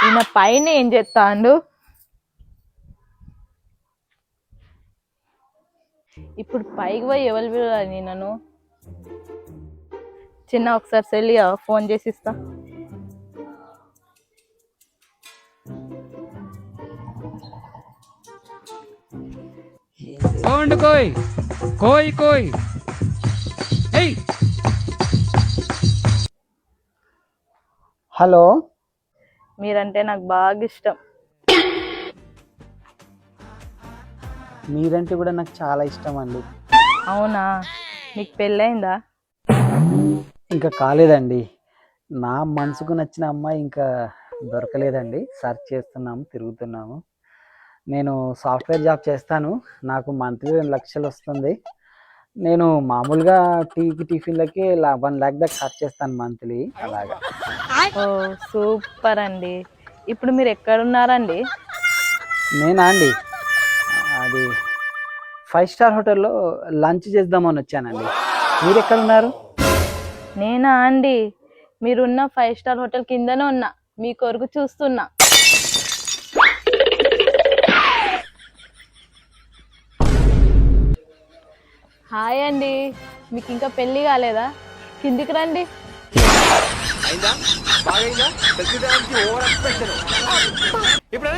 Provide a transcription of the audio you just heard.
ఈయన పైన ఏం చేస్తాండు? ఇప్పుడు పైకి పోయి ఎవరు పిలవాలి నన్ను? చిన్న ఒకసారి సెల్లి ఫోన్ చేసి ఇస్తా. కోయ్ కోయ్ కోయ్. హలో, మీరంటే నాకు బాగా ఇష్టం. మీరంటే కూడా నాకు చాలా ఇష్టం అండి. అవునా, మీకు పెళ్ళయిందా? ఇంకా కాలేదండి. నా మనసుకు నచ్చిన అమ్మాయి ఇంకా దొరకలేదండి. సర్చ్ చేస్తున్నాము, తిరుగుతున్నాము. నేను సాఫ్ట్వేర్ జాబ్ చేస్తాను. నాకు మంత్లీ 2 లక్షలు వస్తుంది. నేను మామూలుగా టీకి టిఫిన్లకి 1 lakh దాకా ఖర్చు చేస్తాను మంత్లీ. అలాగా. ఓ సూపర్ అండి. ఇప్పుడు మీరు ఎక్కడున్నారండి? నేనా అండి, అది 5 స్టార్ హోటల్లో లంచ్ చేద్దామని వచ్చానండి. మీరు ఎక్కడున్నారు? నేనా అండి, మీరున్న 5 స్టార్ హోటల్ కిందనే ఉన్నా, మీ కొరకు చూస్తున్నా. హాయ్ అండి, మీకు ఇంకా పెళ్లి కాలేదా? కిందికి రండి. ఇప్పుడు